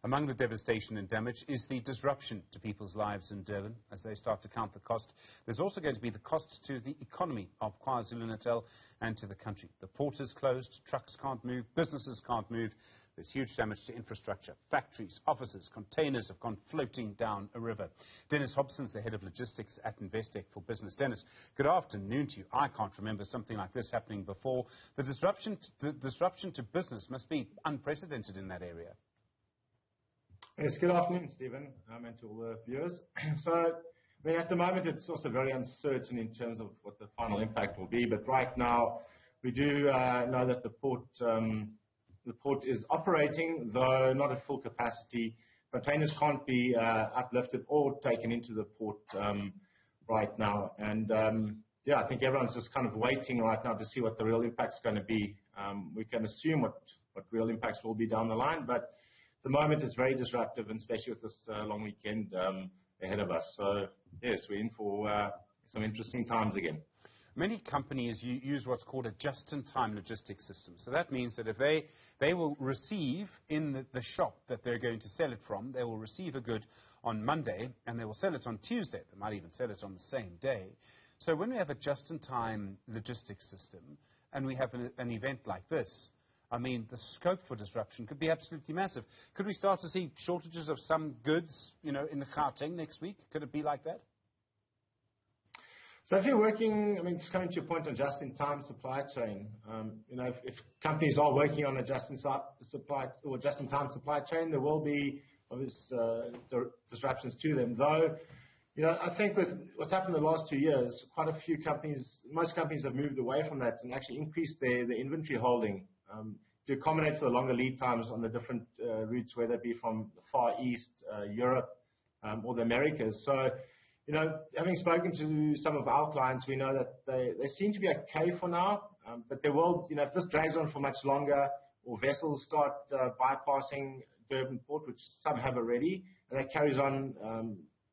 Among the devastation and damage is the disruption to people's lives in Durban as they start to count the cost. There's also going to be the cost to the economy of KwaZulu-Natal and to the country. The port is closed, trucks can't move, businesses can't move. There's huge damage to infrastructure. Factories, offices, containers have gone floating down a river. Denys Hobson is the head of logistics at Investec for Business. Denys, good afternoon to you. I can't remember something like this happening before. The disruption to business must be unprecedented in that area. Yes, good afternoon, Stephen, and to all the viewers. So, I mean, at the moment, it's also very uncertain in terms of what the final impact will be. But right now, we do know that the port is operating, though not at full capacity. Containers can't be uplifted or taken into the port right now. And yeah, I think everyone's just kind of waiting right now to see what the real impact's going to be. We can assume what real impacts will be down the line, but the moment is very disruptive, and especially with this long weekend ahead of us. So, yes, we're in for some interesting times again. Many companies use what's called a just-in-time logistics system. So that means that if they will receive in the shop that they're going to sell it from, they will receive a good on Monday, and they will sell it on Tuesday. They might even sell it on the same day. So when we have a just-in-time logistics system, and we have an event like this, I mean, the scope for disruption could be absolutely massive. Could we start to see shortages of some goods, you know, in the Gauteng next week? Could it be like that? So if you're working, I mean, just coming to your point on just-in-time supply chain, you know, if companies are working on a just-in-time supply chain, there will be obvious disruptions to them. Though, you know, I think with what's happened in the last 2 years, quite a few companies, most companies have moved away from that and actually increased their inventory holding to accommodate for the longer lead times on the different routes, whether it be from the Far East, Europe, or the Americas. So, you know, having spoken to some of our clients, we know that they seem to be okay for now, but there will, you know, if this drags on for much longer, or vessels start bypassing Durban port, which some have already, and that carries on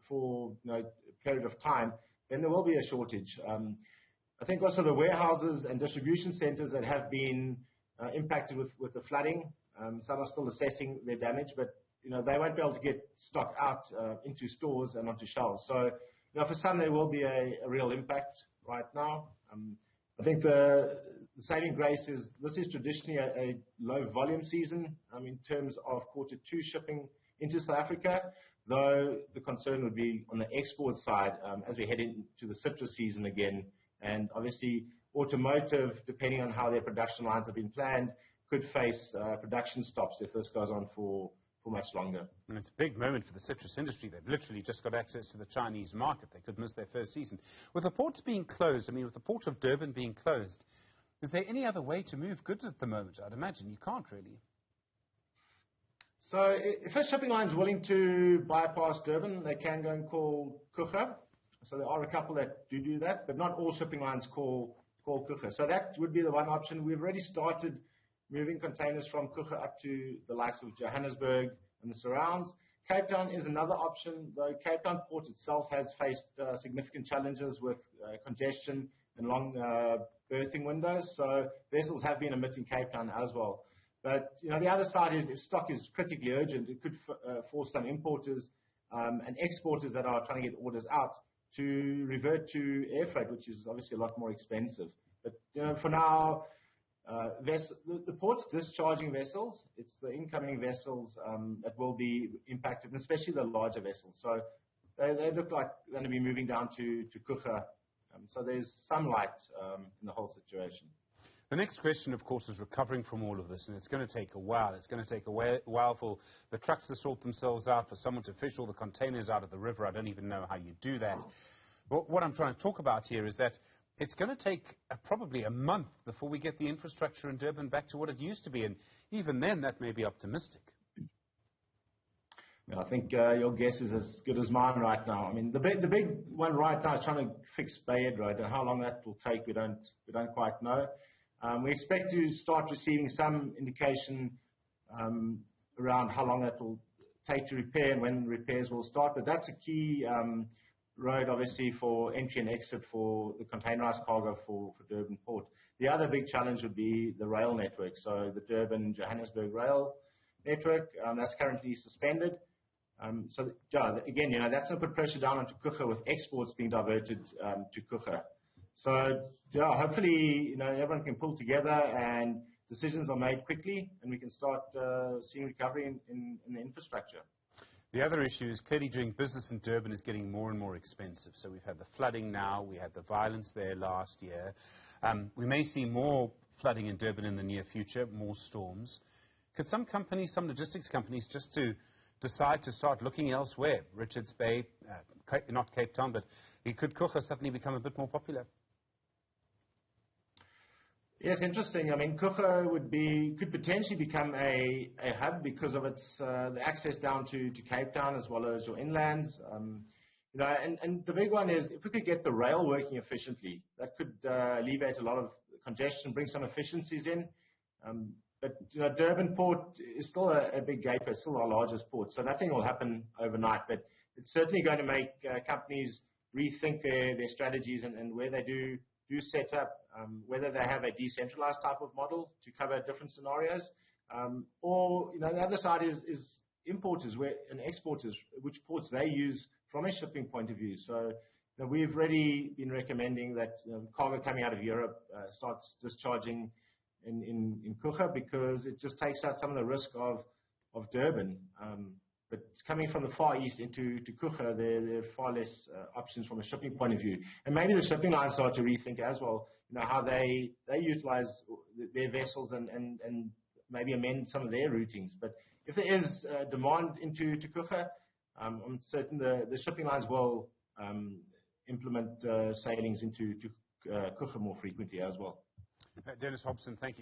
for, you know, a period of time, then there will be a shortage. I think also the warehouses and distribution centers that have been impacted with the flooding, some are still assessing their damage, but you know, they won't be able to get stock out into stores and onto shelves. So, you know, for some there will be a real impact right now. I think the saving grace is this is traditionally a low volume season in terms of Q2 shipping into South Africa, though the concern would be on the export side as we head into the citrus season again. And obviously automotive, depending on how their production lines have been planned, could face production stops if this goes on for much longer. And it's a big moment for the citrus industry. They've literally just got access to the Chinese market. They could miss their first season. With the ports being closed, I mean, with the port of Durban being closed, is there any other way to move goods at the moment? I'd imagine you can't really. So if a shipping line's willing to bypass Durban, they can go and call Kucha. So there are a couple that do that, but not all shipping lines call Kucha. So that would be the one option. We've already started moving containers from Kucha up to the likes of Johannesburg and the surrounds. Cape Town is another option, though Cape Town port itself has faced significant challenges with congestion and long berthing windows. So vessels have been emitting Cape Town as well. But, you know, the other side is if stock is critically urgent, it could force some importers and exporters that are trying to get orders out to revert to air freight, which is obviously a lot more expensive. But, you know, for now, the port's discharging vessels. It's the incoming vessels that will be impacted, and especially the larger vessels. So they look like they're going to be moving down to Kucha. So there's some light in the whole situation. The next question, of course, is recovering from all of this, and it's going to take a while. It's going to take a while for the trucks to sort themselves out, for someone to fish all the containers out of the river. I don't even know how you do that. But what I'm trying to talk about here is that it's going to take probably a month before we get the infrastructure in Durban back to what it used to be, and even then that may be optimistic. I think your guess is as good as mine right now. I mean, the big one right now is trying to fix Bayhead Road, and how long that will take, we don't quite know. We expect to start receiving some indication around how long that will take to repair and when repairs will start, but that's a key road, obviously, for entry and exit for the containerized cargo for Durban Port. The other big challenge would be the rail network, so the Durban-Johannesburg rail network. That's currently suspended. So, yeah, again, that's going to put pressure down onto Kucha with exports being diverted to Kucha. So, yeah, hopefully, everyone can pull together and decisions are made quickly and we can start seeing recovery in the infrastructure. The other issue is clearly doing business in Durban is getting more and more expensive. So we've had the flooding now, we had the violence there last year. We may see more flooding in Durban in the near future, more storms. Could some companies, some logistics companies, just to decide to start looking elsewhere? Richards Bay, not Cape Town, but could Kucha suddenly become a bit more popular? Yes, interesting. I mean, Kucha could potentially become a hub because of its the access down to Cape Town as well as your inlands. And the big one is if we could get the rail working efficiently, that could alleviate a lot of congestion, bring some efficiencies in. But Durban port is still a big gateway, still our largest port, so nothing will happen overnight. But it's certainly going to make companies rethink their strategies and where they do set up, whether they have a decentralized type of model to cover different scenarios, or the other side is importers and exporters, which ports they use from a shipping point of view. So we've already been recommending that cargo coming out of Europe starts discharging in Kucha because it just takes out some of the risk of Durban. But coming from the Far East into Kucha, there are far less options from a shipping point of view. And maybe the shipping lines start to rethink as well, how they utilize their vessels and maybe amend some of their routings. But if there is demand into Kucha, I'm certain the shipping lines will implement sailings into Kucha more frequently as well. Denys Hobson, thank you.